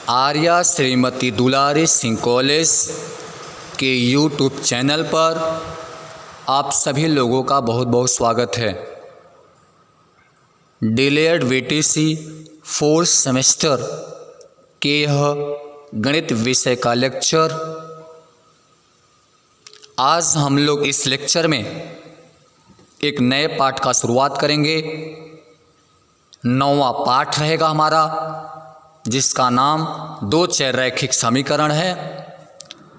आर्या श्रीमती दुलारी Singh college के YouTube channel पर आप सभी लोगों का बहुत बहुत स्वागत है। डिलेयर्ड वीटीसी 4th सेमेस्टर के यह गणित विषय का लेक्चर, आज हम लोग इस लेक्चर में एक नए पाठ का शुरुआत करेंगे। 9वां पाठ रहेगा हमारा, जिसका नाम दो चररैखिक समीकरण है।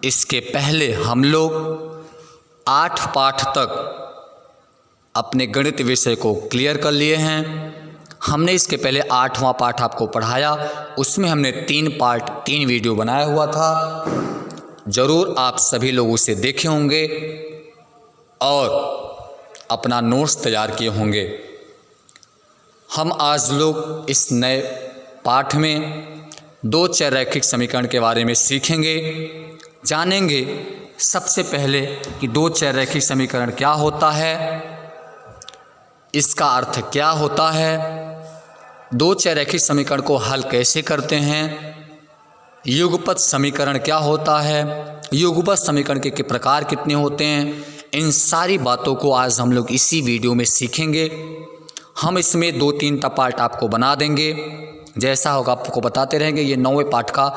इसके पहले हम लोग 8 पाठ तक अपने गणित विषय को क्लियर कर लिए हैं। हमने इसके पहले 8वां पाठ आपको पढ़ाया, उसमें हमने 3 वीडियो बनाया हुआ था। ज़रूर आप सभी लोग उसे देखे होंगे और अपना नोट्स तैयार किए होंगे। हम आज लोग इस नए पाठ में दो चररैखिक समीकरण के बारे में सीखेंगे, जानेंगे सबसे पहले कि दो चररैखिक समीकरण क्या होता है, इसका अर्थ क्या होता है, दो चररैखिक समीकरण को हल कैसे करते हैं, युगपत समीकरण क्या होता है, युगपत समीकरण के प्रकार कितने होते हैं। इन सारी बातों को आज हम लोग इसी वीडियो में सीखेंगे। हम इसमें 2-3 पार्ट आपको बना देंगे, जैसा होगा आपको बताते रहेंगे। ये 9वें पाठ का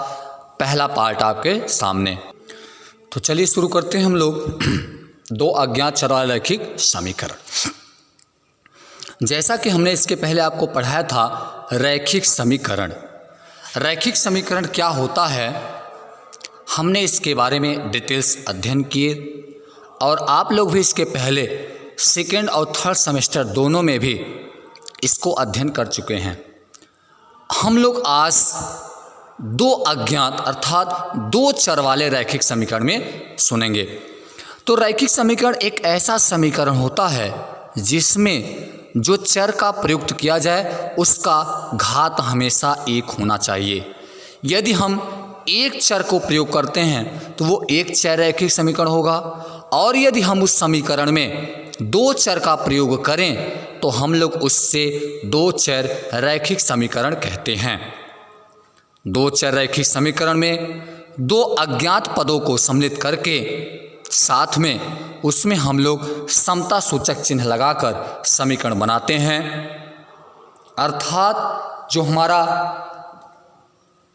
पहला पार्ट आपके सामने। तो चलिए शुरू करते हैं हम लोग। दो अज्ञात चररैखिक समीकरण, जैसा कि हमने इसके पहले आपको पढ़ाया था रैखिक समीकरण। रैखिक समीकरण क्या होता है, हमने इसके बारे में डिटेल्स अध्ययन किए और आप लोग भी इसके पहले 2nd और 3rd सेमेस्टर दोनों में भी इसको अध्ययन कर चुके हैं। हम लोग आज दो अज्ञात अर्थात दो चर वाले रैखिक समीकरण में सुनेंगे। तो रैखिक समीकरण एक ऐसा समीकरण होता है जिसमें जो चर का प्रयुक्त किया जाए उसका घात हमेशा 1 होना चाहिए। यदि हम एक चर को प्रयोग करते हैं तो वो एक चररैखिक समीकरण होगा, और यदि हम उस समीकरण में दो चर का प्रयोग करें तो हम लोग उससे दो चर रैखिक समीकरण कहते हैं। दो चर रैखिक समीकरण में दो अज्ञात पदों को सम्मिलित करके साथ में उसमें हम लोग समता सूचक चिन्ह लगाकर समीकरण बनाते हैं। अर्थात जो हमारा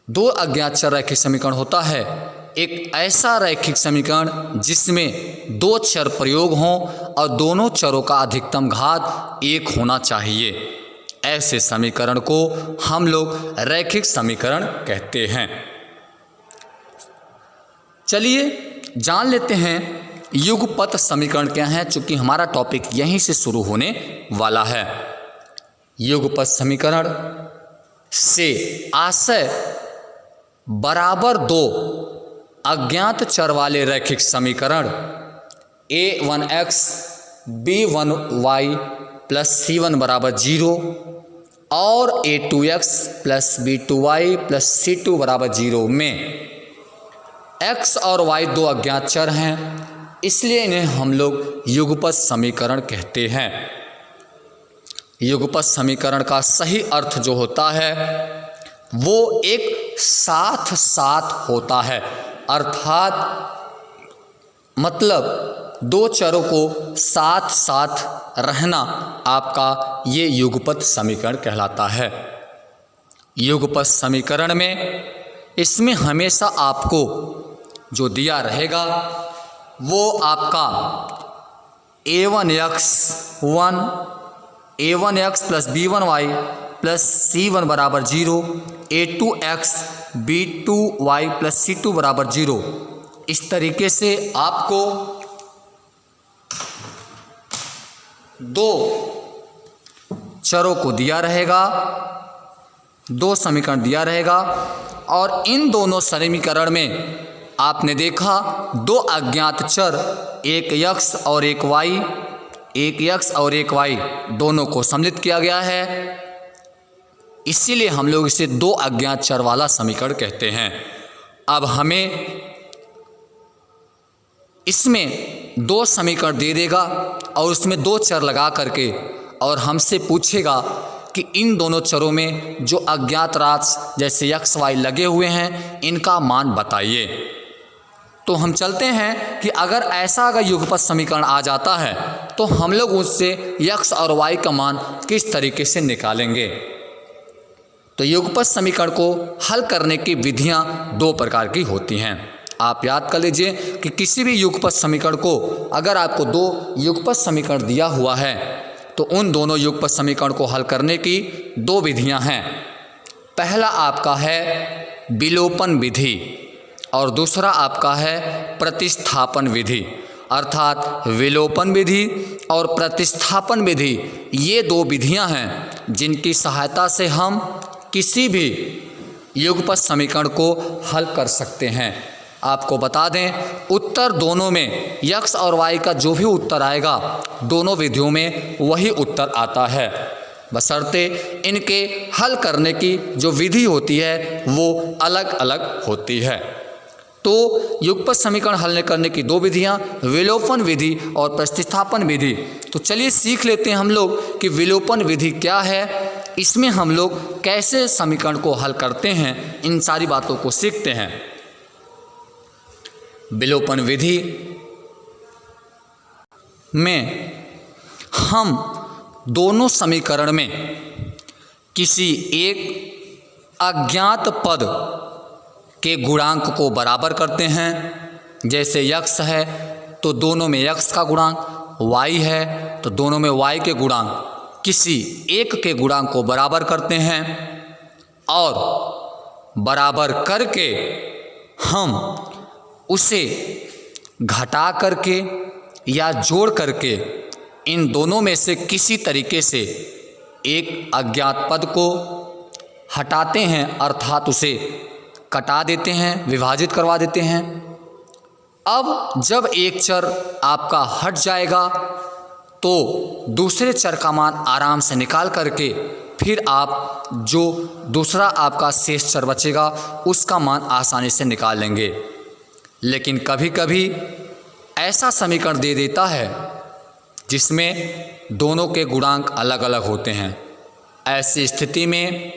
दो अज्ञात चर रैखिक समीकरण होता है, एक ऐसा रैखिक समीकरण जिसमें दो चर प्रयोग हों और दोनों चरों का अधिकतम घात 1 होना चाहिए। ऐसे समीकरण को हम लोग रैखिक समीकरण कहते हैं। चलिए जान लेते हैं युगपत समीकरण क्या है, चूंकि हमारा टॉपिक यहीं से शुरू होने वाला है। युगपत समीकरण से आशय बराबर दो अज्ञात चर वाले रैखिक समीकरण a1x b1y प्लस c1 बराबर 0 और a2x plus b2y plus c2 बराबर 0 में x और y दो अज्ञात चर हैं, इसलिए इन्हें हम लोग युगपत समीकरण कहते हैं। युगपत समीकरण का सही अर्थ जो होता है वो एक साथ साथ होता है, अर्थात मतलब दो चरों को साथ साथ रहना आपका ये युगपत समीकरण कहलाता है। युगपत समीकरण में इसमें हमेशा आपको जो दिया रहेगा वो आपका a1x plus b1y plus c1 बराबर 0, a2x b2y प्लस c2 बराबर 0। इस तरीके से आपको दो चरों को दिया रहेगा, दो समीकरण दिया रहेगा, और इन दोनों समीकरण में आपने देखा दो अज्ञात चर, एक x और एक y, एक x और एक y दोनों को सम्मिलित किया गया है, इसीलिए हम लोग इसे दो अज्ञात चर वाला समीकरण कहते हैं। अब हमें इसमें दो समीकरण दे देगा और उसमें दो चर लगा करके और हमसे पूछेगा कि इन दोनों चरों में जो अज्ञात राशि जैसे x y लगे हुए हैं इनका मान बताइए। तो हम चलते हैं कि अगर युगपत समीकरण आ जाता है तो हम लोग उससे x और y का मान किस तरीके से निकालेंगे। तो युगपत समीकरण को हल करने की विधियां दो प्रकार की होती हैं। आप याद कर लीजिए कि किसी भी युगपत समीकरण को अगर आपको दो युगपत समीकरण दिया हुआ है तो उन दोनों युगपत समीकरण को हल करने की दो विधियां हैं। पहला आपका है विलोपन विधि और दूसरा आपका है प्रतिस्थापन विधि। अर्थात विलोपन विधि और प्रतिस्थापन विधि ये दो विधियां हैं जिनकी सहायता से हम किसी भी युगपत समीकरण को हल कर सकते हैं। आपको बता दें उत्तर दोनों में x और y का जो भी उत्तर आएगा दोनों विधियों में वही उत्तर आता है, बशर्ते इनके हल करने की जो विधि होती है वो अलग अलग होती है। तो युगपत समीकरण हल करने की दो विधियां विलोपन विधि और प्रतिस्थापन विधि। तो चलिए सीख लेते हैं हम लोग कि विलोपन विधि क्या है, इसमें हम लोग कैसे समीकरण को हल करते हैं, इन सारी बातों को सीखते हैं। विलोपन विधि में हम दोनों समीकरण में किसी एक अज्ञात पद के गुणांक को बराबर करते हैं। जैसे x है तो दोनों में x का गुणांक, y है तो दोनों में y के गुणांक किसी एक के गुणांक को बराबर करते हैं और बराबर करके हम उसे घटा करके या जोड़ करके इन दोनों में से किसी तरीके से एक अज्ञात पद को हटाते हैं, अर्थात उसे कटा देते हैं, विभाजित करवा देते हैं। अब जब एक चर आपका हट जाएगा तो दूसरे चर का मान आराम से निकाल करके फिर आप जो दूसरा आपका शेष चर बचेगा उसका मान आसानी से निकाल लेंगे। लेकिन कभी कभी ऐसा समीकरण दे देता है जिसमें दोनों के गुणांक अलग अलग होते हैं। ऐसी स्थिति में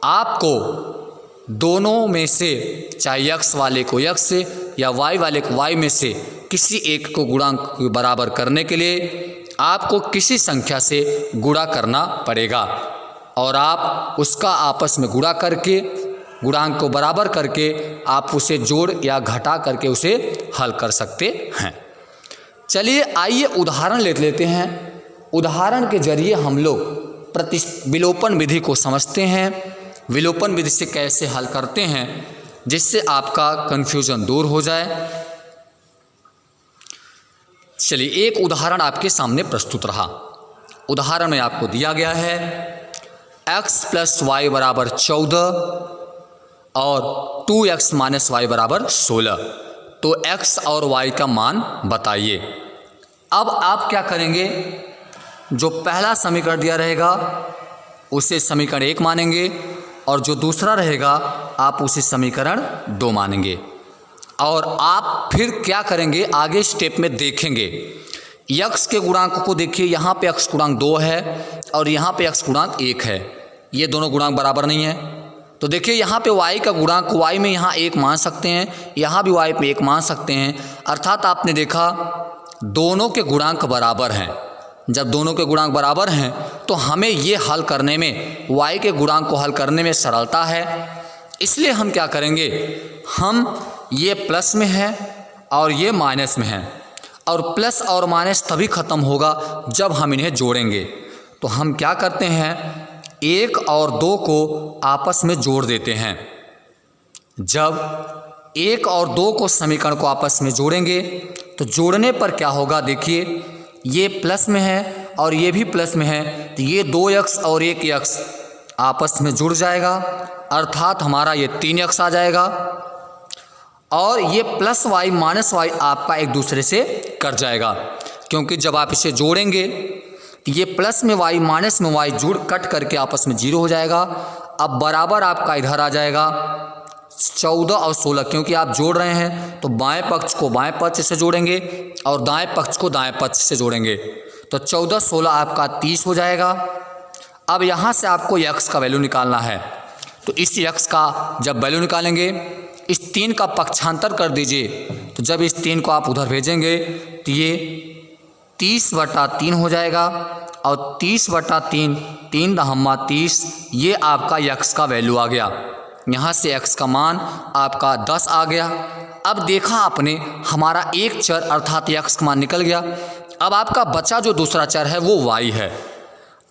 आपको दोनों में से चाहे x वाले को x से या y वाले को y में से किसी एक को गुणांक के बराबर करने के लिए आपको किसी संख्या से गुणा करना पड़ेगा और आप उसका आपस में गुणा करके गुणांक को बराबर करके आप उसे जोड़ या घटा करके उसे हल कर सकते हैं। चलिए आइए उदाहरण ले लेते हैं। उदाहरण के जरिए हम लोग विलोपन विधि को समझते हैं, विलोपन विधि से कैसे हल करते हैं, जिससे आपका कन्फ्यूजन दूर हो जाए। चलिए एक उदाहरण आपके सामने प्रस्तुत रहा। उदाहरण में आपको दिया गया है x प्लस वाई बराबर 14 और 2x माइनस वाई बराबर 16। तो x और y का मान बताइए। अब आप क्या करेंगे, जो पहला समीकरण दिया रहेगा उसे समीकरण 1 मानेंगे और जो दूसरा रहेगा आप उसे समीकरण 2 मानेंगे। और आप फिर क्या करेंगे, आगे स्टेप में देखेंगे x के गुणांक को देखिए, यहाँ पे x गुणांक 2 है और यहाँ पे x गुणांक 1 है। ये दोनों गुणांक बराबर नहीं है। तो देखिए यहाँ पे y का गुणांक y में यहाँ 1 मान सकते हैं, यहाँ भी y पे 1 मान सकते हैं। अर्थात आपने देखा दोनों के गुणांक बराबर हैं। जब दोनों के गुणांक बराबर हैं तो हमें ये हल करने में, y के गुणांक को हल करने में सरलता है। इसलिए हम क्या करेंगे, हम ये प्लस में है और ये माइनस में है, और प्लस और माइनस तभी ख़त्म होगा जब हम इन्हें जोड़ेंगे। तो हम क्या करते हैं, 1 और 2 को आपस में जोड़ देते हैं। जब 1 और 2 को समीकरण को आपस में जोड़ेंगे तो जोड़ने पर क्या होगा, देखिए ये प्लस में है और ये भी प्लस में है, तो ये 2x और 1x आपस में जुड़ जाएगा, अर्थात हमारा ये 3x आ जाएगा। और ये प्लस y माइनस y आपका एक दूसरे से कट जाएगा, क्योंकि जब आप इसे जोड़ेंगे तो ये प्लस में y माइनस में y जुड़ कट करके आपस में 0 हो जाएगा। अब बराबर आपका इधर आ जाएगा 14 और 16, क्योंकि आप जोड़ रहे हैं तो बाएं पक्ष को बाएं पक्ष से जोड़ेंगे और दाएं पक्ष को दाएं पक्ष से जोड़ेंगे। तो 14 16 आपका 30 हो जाएगा। अब यहाँ से आपको x का वैल्यू निकालना है। तो इस x का जब वैल्यू निकालेंगे, इस 3 का पक्षांतर कर दीजिए। तो जब इस 3 को आप उधर भेजेंगे तो ये 30/3 हो जाएगा, और 30/3, 3 दहम्मा 30, ये आपका x का वैल्यू आ गया। यहाँ से x का मान आपका 10 आ गया। अब देखा आपने हमारा एक चर अर्थात x का मान निकल गया। अब आपका बचा जो दूसरा चर है वो y है।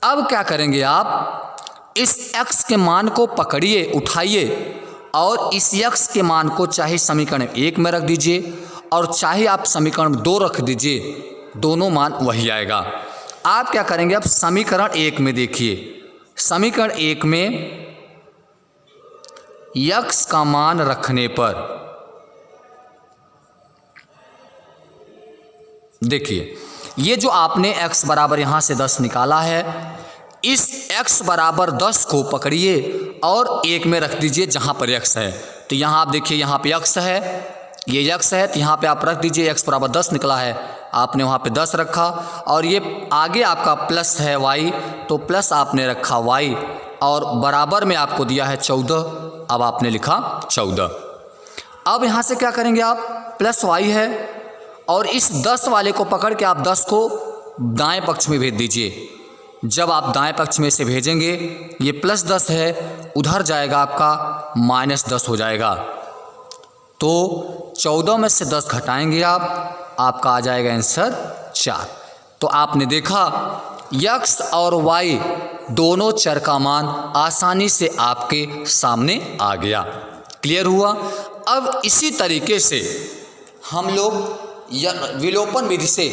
अब क्या करेंगे, आप इस x के मान को पकड़िए, उठाइए, और इस x के मान को चाहे समीकरण 1 में रख दीजिए और चाहे आप समीकरण 2 रख दीजिए, दोनों मान वही आएगा। आप क्या करेंगे, अब समीकरण 1 में देखिए, समीकरण 1 में x का मान रखने पर देखिए, ये जो आपने x बराबर यहाँ से 10 निकाला है, इस x बराबर 10 को पकड़िए और 1 में रख दीजिए जहाँ पर x है। तो यहाँ आप देखिए, यहाँ पे x है, ये x है, तो यहाँ पे आप रख दीजिए, x बराबर 10 निकला है, आपने वहाँ पे 10 रखा, और ये आगे आपका प्लस है y, तो प्लस आपने रखा y, और बराबर में आपको दिया है 14, अब आपने लिखा 14। अब यहाँ से क्या करेंगे, आप प्लस y है, और इस 10 वाले को पकड़ के आप 10 को दाएं पक्ष में भेज दीजिए। जब आप दाएं पक्ष में से भेजेंगे, ये प्लस 10 है, उधर जाएगा आपका -10 हो जाएगा। तो 14 में से 10 घटाएंगे आप, आपका आ जाएगा आंसर 4। तो आपने देखा x और y दोनों चर का मान आसानी से आपके सामने आ गया। क्लियर हुआ। अब इसी तरीके से हम लोग विलोपन विधि से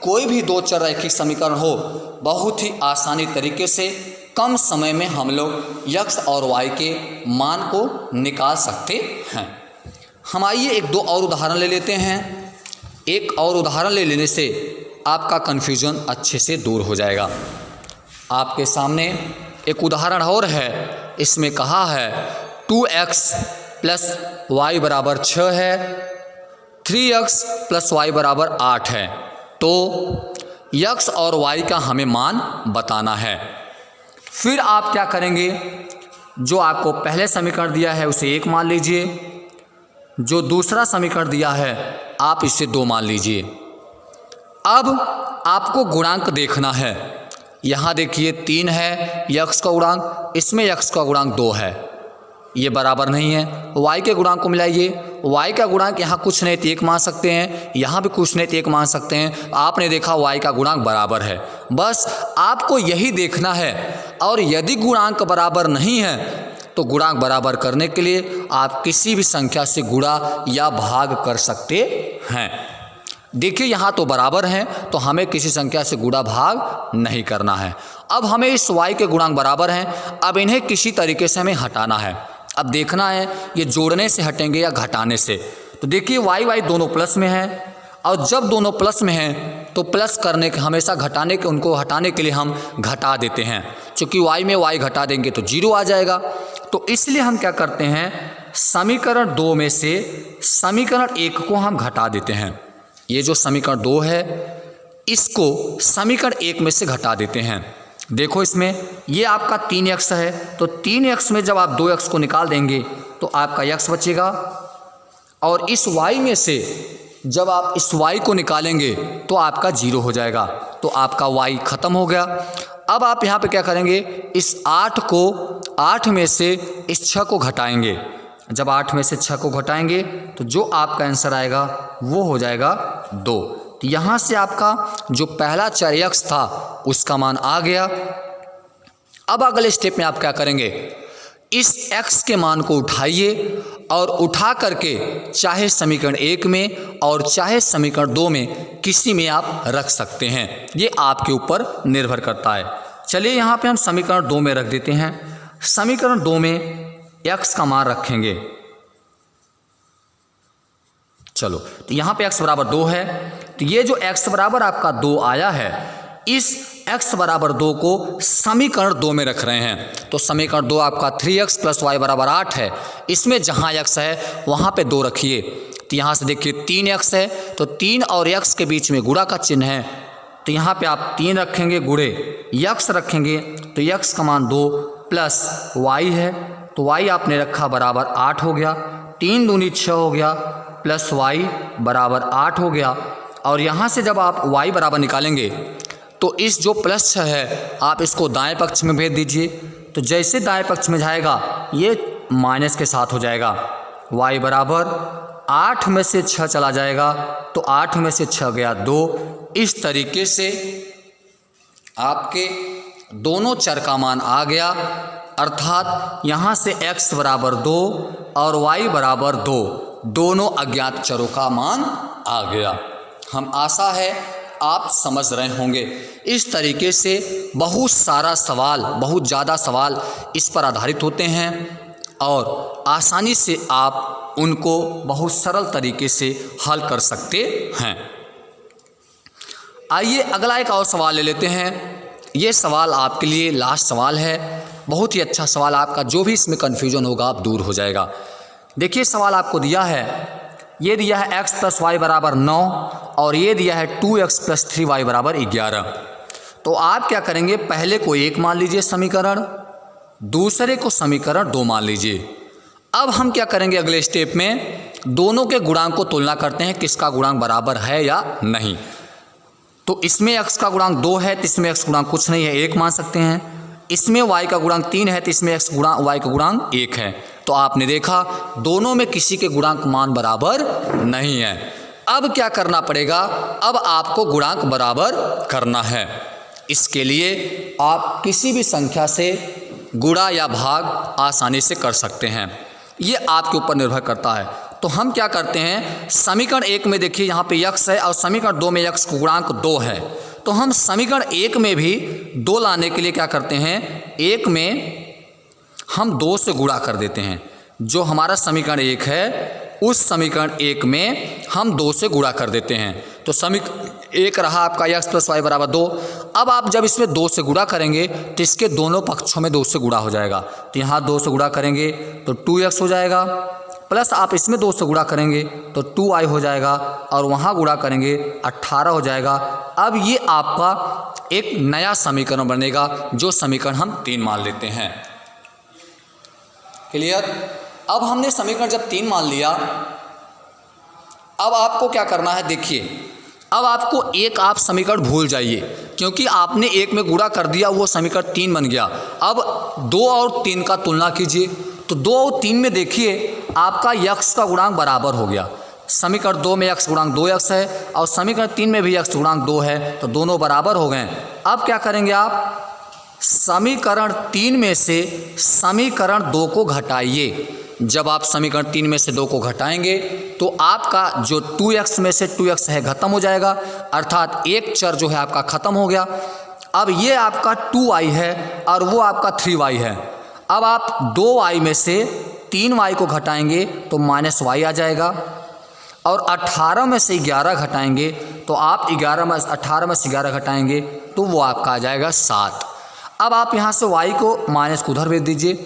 कोई भी दो चर रैखिक समीकरण हो, बहुत ही आसानी तरीके से कम समय में हम लोग x और y के मान को निकाल सकते हैं। हम आइए एक दो और उदाहरण ले लेते हैं। एक और उदाहरण ले लेने से आपका कन्फ्यूजन अच्छे से दूर हो जाएगा। आपके सामने एक उदाहरण और है, इसमें कहा है 2x + y = 6 है, 3x + y = 8 है। तो x और y का हमें मान बताना है। फिर आप क्या करेंगे, जो आपको पहले समीकरण दिया है उसे 1 मान लीजिए, जो दूसरा समीकरण दिया है आप इसे 2 मान लीजिए। अब आपको गुणांक देखना है। यहाँ देखिए 3 है x का गुणांक, इसमें x का गुणांक 2 है, ये बराबर नहीं है। y के गुणांक को मिलाइए, y का गुणांक यहाँ कुछ नहीं तो 1 मान सकते हैं, यहाँ भी कुछ नहीं तो 1 मान सकते हैं। आपने देखा y का गुणांक बराबर है, बस आपको यही देखना है। और यदि गुणांक बराबर नहीं है तो गुणांक बराबर करने के लिए आप किसी भी संख्या से गुणा या भाग कर सकते हैं। देखिए यहाँ तो बराबर हैं, तो हमें किसी संख्या से गुणा भाग नहीं करना है। अब हमें इस y के गुणांक बराबर हैं, अब इन्हें किसी तरीके से हमें हटाना है। अब देखना है ये जोड़ने से हटेंगे या घटाने से। तो देखिए y दोनों प्लस में हैं, और जब दोनों प्लस में हैं तो प्लस करने के हमेशा घटाने के उनको हटाने के लिए हम घटा देते हैं। चूँकि y में y घटा देंगे तो 0 आ जाएगा। तो इसलिए हम क्या करते हैं, समीकरण 2 में से समीकरण 1 को हम घटा देते हैं। ये जो समीकरण 2 है इसको समीकरण 1 में से घटा देते हैं। देखो इसमें ये आपका 3x है, तो 3x में जब आप 2x को निकाल देंगे तो आपका x बचेगा, और इस y में से जब आप इस y को निकालेंगे तो आपका 0 हो जाएगा। तो आपका y खत्म हो गया। अब आप यहाँ पे क्या करेंगे, इस 8 में से इस 6 को घटाएंगे। जब 8 में से 6 को घटाएंगे तो जो आपका आंसर आएगा वो हो जाएगा 2। तो यहाँ से आपका जो पहला चर x था उसका मान आ गया। अब अगले स्टेप में आप क्या करेंगे, इस x के मान को उठाइए और उठा करके चाहे समीकरण 1 में और चाहे समीकरण 2 में किसी में आप रख सकते हैं, ये आपके ऊपर निर्भर करता है। चलिए यहाँ पे हम समीकरण 2 में रख देते हैं। समीकरण 2 में x का मान रखेंगे। चलो, तो यहाँ पे x बराबर 2 है, तो ये जो x बराबर आपका 2 आया है, इस x बराबर 2 को समीकरण 2 में रख रहे हैं। तो समीकरण 2 आपका 3x + y = 8 है, इसमें जहाँ x है वहाँ पे 2 रखिए। तो यहाँ से देखिए 3x है, तो 3 और x के बीच में गुणा का चिन्ह है, तो यहाँ पे आप 3 रखेंगे गुणे x रखेंगे तो x का मान 2 प्लस y है, तो y आपने रखा बराबर 8 हो गया, 3 दूनी 6 हो गया, प्लस y बराबर 8 हो गया। और यहाँ से जब आप y बराबर निकालेंगे तो इस जो प्लस 6 है आप इसको दाएं पक्ष में भेज दीजिए, तो जैसे दाएं पक्ष में जाएगा ये माइनस के साथ हो जाएगा। y बराबर 8 में से 6 चला जाएगा, तो 8 में से 6 गया 2। इस तरीके से आपके दोनों चर का मान आ गया, अर्थात यहाँ से x बराबर 2 और y बराबर 2, दोनों अज्ञात चरों का मान आ गया। हम आशा है आप समझ रहे होंगे। इस तरीके से बहुत सारा सवाल, बहुत ज़्यादा सवाल इस पर आधारित होते हैं और आसानी से आप उनको बहुत सरल तरीके से हल कर सकते हैं। आइए अगला एक और सवाल ले लेते हैं। ये सवाल आपके लिए लास्ट सवाल है, बहुत ही अच्छा सवाल, आपका जो भी इसमें कन्फ्यूजन होगा आप दूर हो जाएगा। देखिए सवाल आपको दिया है, ये दिया है x प्लस वाई बराबर 9 और ये दिया है 2x प्लस 3y बराबर 11। तो आप क्या करेंगे, पहले को 1 मान लीजिए समीकरण, दूसरे को समीकरण 2 मान लीजिए। अब हम क्या करेंगे अगले स्टेप में, दोनों के गुणांक को तुलना करते हैं किसका गुणांक बराबर है या नहीं। तो इसमें x का गुणांक 2 है तो इसमें x गुणांक कुछ नहीं है, 1 मान सकते हैं। इसमें y का गुणांक 3 है तो इसमें y का गुणांक 1 है। तो आपने देखा दोनों में किसी के गुणांक मान बराबर नहीं है। अब क्या करना पड़ेगा, अब आपको गुणांक बराबर करना है। इसके लिए आप किसी भी संख्या से गुणा या भाग आसानी से कर सकते हैं, ये आपके ऊपर निर्भर करता है। तो हम क्या करते हैं, समीकरण 1 में देखिए यहाँ पे x है और समीकरण 2 में x का गुणांक 2 है। तो हम समीकरण 1 में भी 2 लाने के लिए क्या करते हैं, 1 में हम 2 से गुणा कर देते हैं। जो हमारा समीकरण 1 है उस समीकरण 1 में हम 2 से गुणा कर देते हैं। तो समीकरण 1 रहा आपका x प्लस वाई बराबर 2। अब आप जब इसमें 2 से गुणा करेंगे तो इसके दोनों पक्षों में 2 से गुणा हो जाएगा। तो यहाँ 2 से गुणा करेंगे तो 2x हो जाएगा, प्लस आप इसमें 2 से गुणा करेंगे तो 2y हो जाएगा और वहाँ गुणा करेंगे 18 हो जाएगा। अब ये आपका एक नया समीकरण बनेगा, जो समीकरण हम 3 मान लेते हैं। क्लियर। अब हमने समीकरण जब 3 मान लिया, अब आपको क्या करना है, देखिए अब आपको एक आप समीकरण भूल जाइए, क्योंकि आपने 1 में गुणा कर दिया, वो समीकरण 3 बन गया। अब 2 और 3 का तुलना कीजिए, तो 2 और 3 में देखिए आपका x का गुणांक बराबर हो गया। समीकरण 2 में x गुणांक 2x है और समीकरण 3 में भी x गुणांक 2 है, तो दोनों बराबर हो गए। अब क्या करेंगे आप, समीकरण 3 में से समीकरण 2 को घटाइए। जब आप समीकरण 3 में से 2 को घटाएंगे तो आपका जो 2x में से 2x है खत्म हो जाएगा, अर्थात एक चर जो है आपका खत्म हो गया। अब ये आपका 2y है और वो आपका 3y है। अब आप 2y में से 3y को घटाएंगे तो -y आ जाएगा, और 18 में से 11 घटाएंगे तो आप 18 में से 11 घटाएंगे तो वो आपका आ जाएगा 7। अब आप यहाँ से y को माइनस को उधर भेज दीजिए,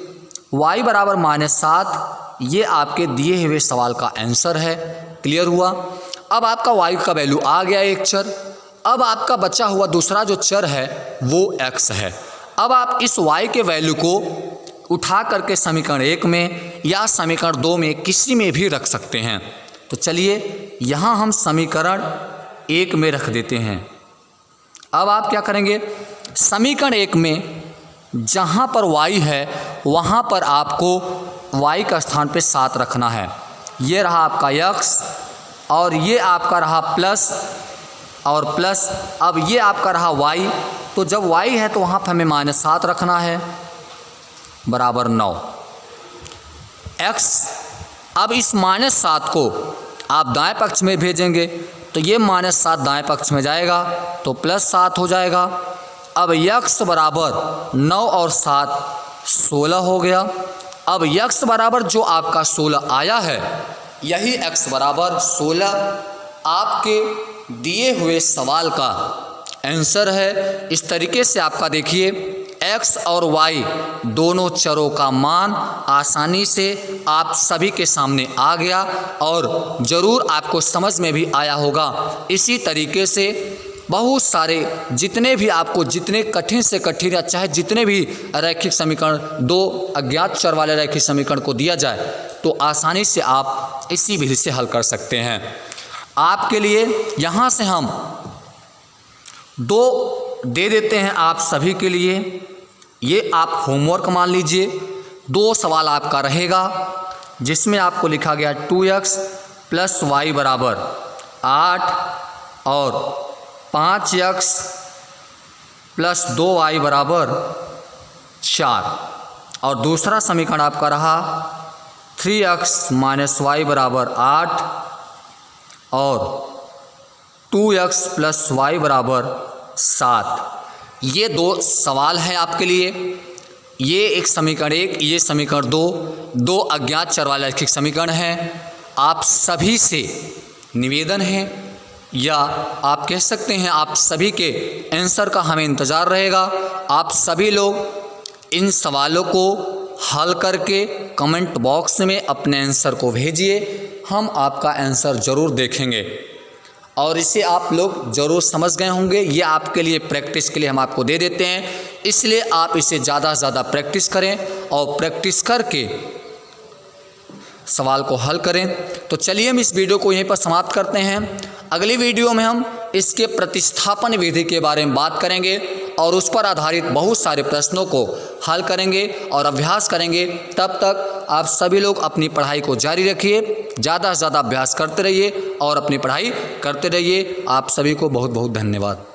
y बराबर -7, ये आपके दिए हुए सवाल का आंसर है। क्लियर हुआ। अब आपका y का वैल्यू आ गया एक चर। अब आपका बचा हुआ दूसरा जो चर है वो x है। अब आप इस y के वैल्यू को उठा करके समीकरण 1 में या समीकरण 2 में किसी में भी रख सकते हैं। तो चलिए यहाँ हम समीकरण 1 में रख देते हैं। अब आप क्या करेंगे, समीकरण 1 में जहाँ पर y है वहाँ पर आपको y का स्थान पे 7 रखना है। ये रहा आपका x और ये आपका रहा प्लस और प्लस, अब ये आपका रहा y। तो जब y है तो वहाँ पर हमें -7 रखना है, बराबर 9 x। अब इस -7 को आप दाएं पक्ष में भेजेंगे तो ये -7 दाएं पक्ष में जाएगा तो +7 हो जाएगा। अब x बराबर 9 और 7 16 हो गया। अब x बराबर जो आपका 16 आया है, यही x बराबर 16 आपके दिए हुए सवाल का आंसर है। इस तरीके से आपका देखिए x और y दोनों चरों का मान आसानी से आप सभी के सामने आ गया और ज़रूर आपको समझ में भी आया होगा। इसी तरीके से बहुत सारे जितने भी आपको जितने कठिन से कठिन या चाहे जितने भी रैखिक समीकरण, दो अज्ञात चर वाले रैखिक समीकरण को दिया जाए तो आसानी से आप इसी विधि से हल कर सकते हैं। आपके लिए यहाँ से हम दो दे देते हैं आप सभी के लिए, ये आप होमवर्क मान लीजिए। दो सवाल आपका रहेगा जिसमें आपको लिखा गया 2x प्लस वाई बराबर 8 और 5x प्लस 2y बराबर 4, और दूसरा समीकरण आपका रहा 3x माइनस वाई बराबर 8 और 2x प्लस वाई बराबर 7। ये दो सवाल हैं आपके लिए। ये एक समीकरण एक, ये समीकरण दो अज्ञात चर वाले रैखिक समीकरण हैं। आप सभी से निवेदन है या आप कह सकते हैं आप सभी के आंसर का हमें इंतज़ार रहेगा। आप सभी लोग इन सवालों को हल करके कमेंट बॉक्स में अपने आंसर को भेजिए, हम आपका आंसर ज़रूर देखेंगे और इसे आप लोग ज़रूर समझ गए होंगे। ये आपके लिए प्रैक्टिस के लिए हम आपको दे देते हैं, इसलिए आप इसे ज़्यादा से ज़्यादा प्रैक्टिस करें और प्रैक्टिस करके सवाल को हल करें। तो चलिए हम इस वीडियो को यहीं पर समाप्त करते हैं। अगली वीडियो में हम इसके प्रतिस्थापन विधि के बारे में बात करेंगे और उस पर आधारित बहुत सारे प्रश्नों को हल करेंगे और अभ्यास करेंगे। तब तक आप सभी लोग अपनी पढ़ाई को जारी रखिए, ज़्यादा से ज़्यादा अभ्यास करते रहिए और अपनी पढ़ाई करते रहिए। आप सभी को बहुत बहुत धन्यवाद।